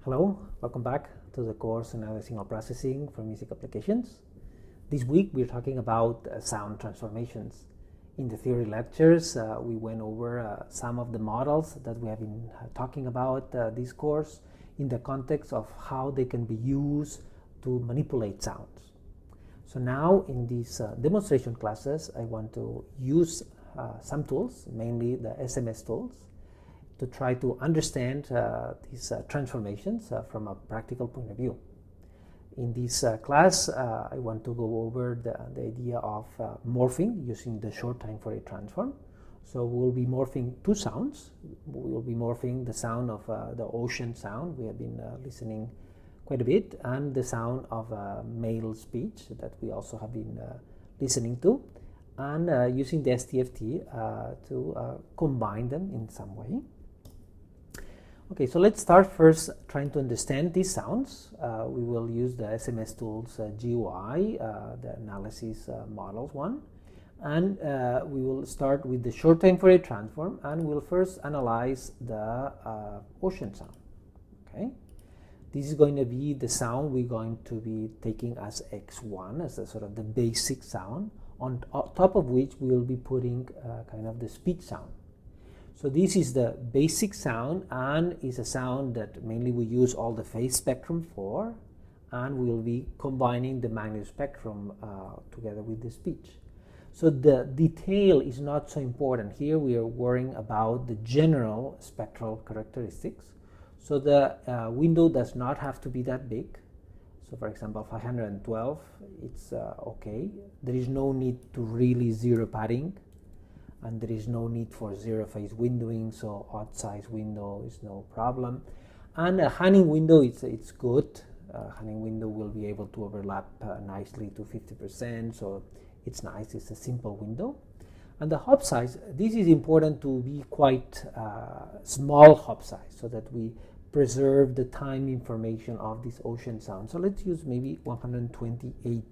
Hello, welcome back to the course Analyzing Signal Processing for Music Applications. This week we're talking about sound transformations. In the theory lectures, we went over some of the models that we have been talking about this course in the context of how they can be used to manipulate sounds. So now in these demonstration classes, I want to use some tools, mainly the SMS tools, to try to understand these transformations from a practical point of view. In this class, I want to go over the idea of morphing using the short time Fourier transform. So we'll be morphing two sounds. We will be morphing the sound of the ocean sound we have been listening quite a bit, and the sound of male speech that we also have been listening to, and using the STFT to combine them in some way. Okay, so let's start first trying to understand these sounds. We will use the SMS tools GUI, the analysis models one, and we will start with the short time Fourier transform, and we'll first analyze the ocean sound. Okay, this is going to be the sound we're going to be taking as X1, as a sort of the basic sound, on top of which we will be putting kind of the speech sound. So this is the basic sound, and is a sound that mainly we use all the phase spectrum for, and we'll be combining the magnitude spectrum together with the speech. So the detail is not so important. Here we are worrying about the general spectral characteristics. So the window does not have to be that big. So for example, 512, it's okay. There is no need to really zero padding, and there is no need for zero phase windowing, so odd size window is no problem. And a Hanning window, it's good. Hanning window will be able to overlap nicely to 50%, so it's nice. It's a simple window. And the hop size, this is important to be quite small hop size, so that we preserve the time information of this ocean sound. So let's use maybe 128.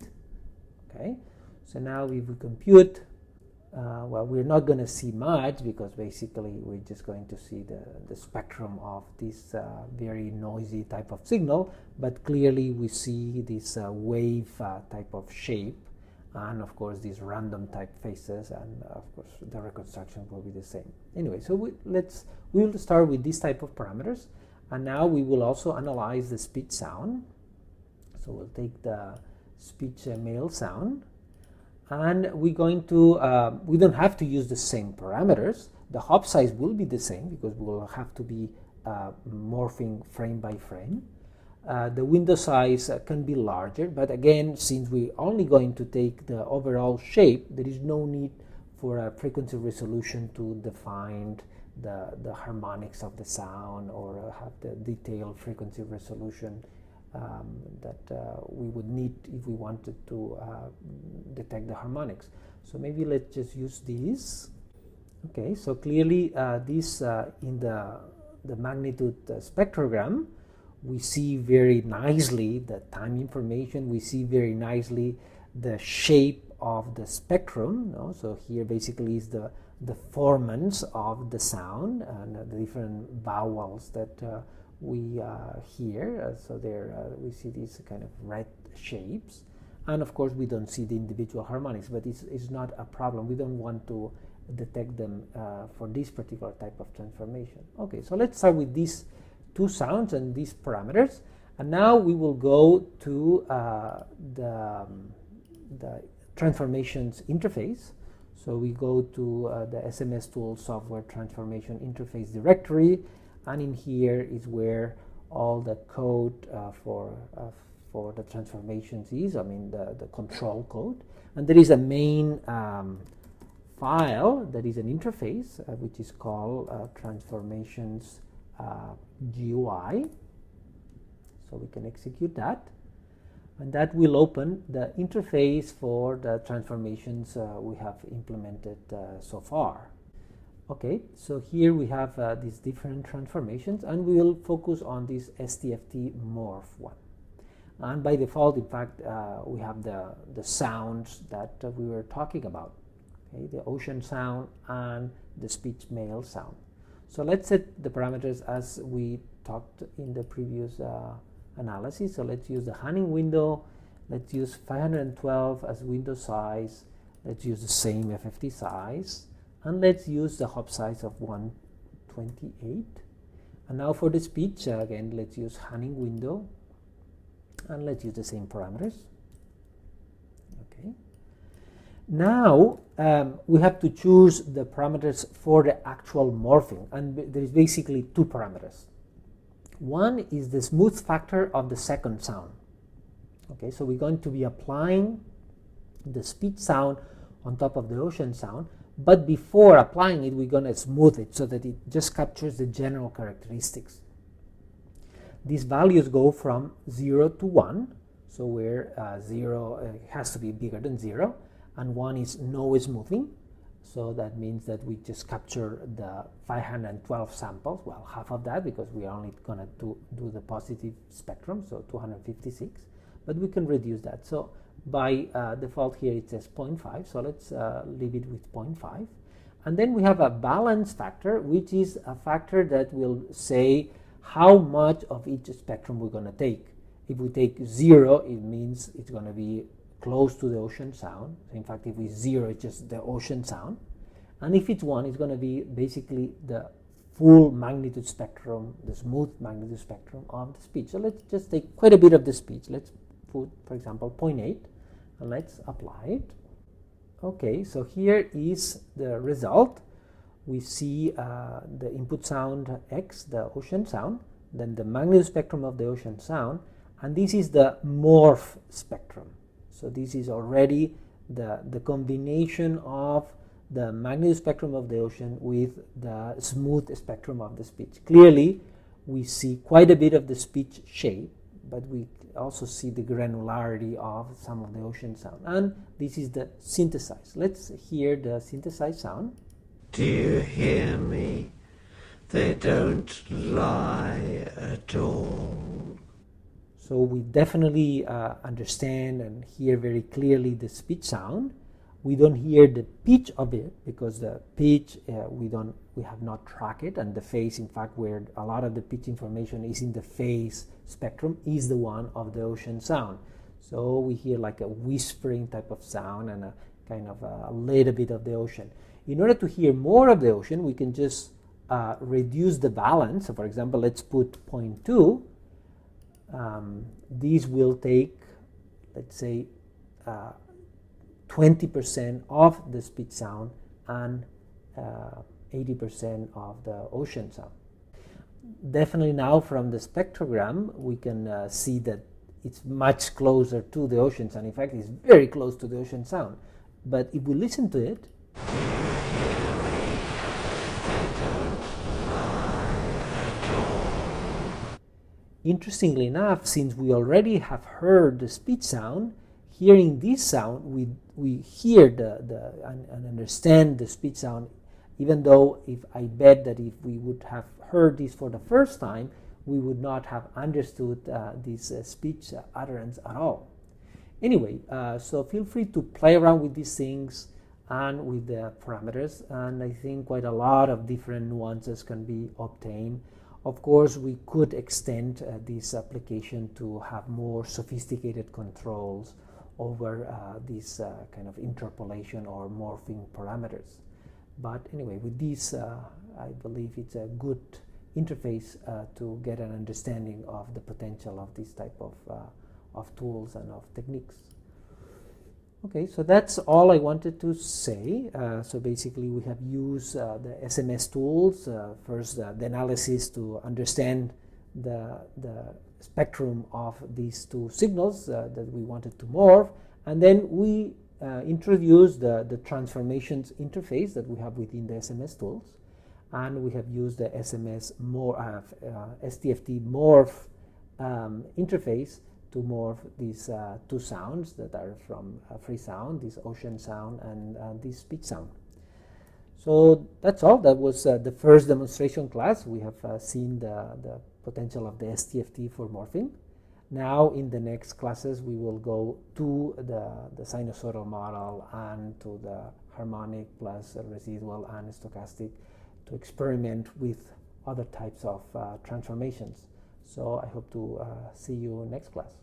Okay, so now if we compute, well, we're not going to see much, because basically we're just going to see the spectrum of this very noisy type of signal, but clearly we see this wave type of shape, and of course these random type phases, and of course the reconstruction will be the same. Anyway, so we will start with this type of parameters, and now we will also analyze the speech sound. So we'll take the speech male sound, and we're going to, we don't have to use the same parameters. The hop size will be the same, because we will have to be morphing frame by frame. The window size can be larger, but again, since we're only going to take the overall shape, there is no need for a frequency resolution to define the harmonics of the sound, or have the detailed frequency resolution that we would need if we wanted to detect the harmonics. So maybe let's just use these. Okay, so clearly this in the magnitude spectrogram, we see very nicely the time information. We see very nicely the shape of the spectrum. No? So here basically is the formants of the sound, and the different vowels that we hear. So there we see these kind of red shapes, and of course we don't see the individual harmonics, but it's not a problem. We don't want to detect them for this particular type of transformation. Okay, so let's start with these two sounds and these parameters, and now we will go to the transformations interface. So we go to the SMS tool software transformation interface directory, and in here is where all the code for the transformations is. I mean the control code, and there is a main file that is an interface which is called transformations GUI. So we can execute that, and that will open the interface for the transformations we have implemented so far. Okay, so here we have these different transformations, and we will focus on this STFT morph one. And by default, in fact, we have the sounds that we were talking about, okay, the ocean sound and the speech male sound. So let's set the parameters as we talked in the previous analysis. So let's use the Hanning window. Let's use 512 as window size. Let's use the same FFT size. And let's use the hop size of 128. And now for the speech, again, let's use Hanning window. And let's use the same parameters. Okay. Now we have to choose the parameters for the actual morphing. And there is basically two parameters. One is the smooth factor of the second sound. Okay, so we're going to be applying the speech sound on top of the ocean sound, but before applying it, we're going to smooth it so that it just captures the general characteristics. These values go from 0 to 1, so where 0 has to be bigger than 0, and 1 is no smoothing, so that means that we just capture the 512 samples, well, half of that, because we are only going to do the positive spectrum, so 256. But we can reduce that. So by default here it says 0.5, so let's leave it with 0.5. And then we have a balance factor, which is a factor that will say how much of each spectrum we're going to take. If we take 0, it means it's going to be close to the ocean sound. In fact, if it's 0, it's just the ocean sound. And if it's 1, it's going to be basically the full magnitude spectrum, the smooth magnitude spectrum of the speech. So let's just take quite a bit of the speech. Let's put, for example, 0.8, and let's apply it. Okay, so here is the result. We see the input sound X, the ocean sound, then the magnitude spectrum of the ocean sound, and this is the morph spectrum. So this is already the combination of the magnitude spectrum of the ocean with the smooth spectrum of the speech. Clearly, we see quite a bit of the speech shape, but we also see the granularity of some of the ocean sound. And this is the synthesized. Let's hear the synthesized sound. Do you hear me? They don't lie at all. So we definitely understand and hear very clearly the speech sound. We don't hear the pitch of it because the pitch we have not tracked it, and the phase, in fact, where a lot of the pitch information is in the phase spectrum, is the one of the ocean sound. So we hear like a whispering type of sound and a kind of a little bit of the ocean. In order to hear more of the ocean, we can just reduce the balance. So for example, let's put 0.2. These will take, let's say, 20% of the speech sound and 80% of the ocean sound. Definitely now from the spectrogram we can see that it's much closer to the ocean sound. In fact, it's very close to the ocean sound. But if we listen to it, interestingly enough, since we already have heard the speech sound, hearing this sound, we hear and understand the speech sound, even though if I bet that if we would have heard this for the first time, we would not have understood this speech utterance at all. Anyway, so feel free to play around with these things and with the parameters, and I think quite a lot of different nuances can be obtained. Of course, we could extend this application to have more sophisticated controls over this kind of interpolation or morphing parameters. But anyway, with this, I believe it's a good interface to get an understanding of the potential of this type of tools and of techniques. Okay, so that's all I wanted to say. So basically we have used the SMS tools, first the analysis to understand the spectrum of these two signals that we wanted to morph, and then we introduced the transformations interface that we have within the SMS tools, and we have used the STFT morph interface to morph these two sounds that are from free sound, this ocean sound and this speech sound. So that's all. That was the first demonstration class. We have seen the potential of the STFT for morphing. Now in the next classes we will go to the sinusoidal model and to the harmonic plus residual and stochastic to experiment with other types of transformations. So I hope to see you next class.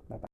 Bye bye.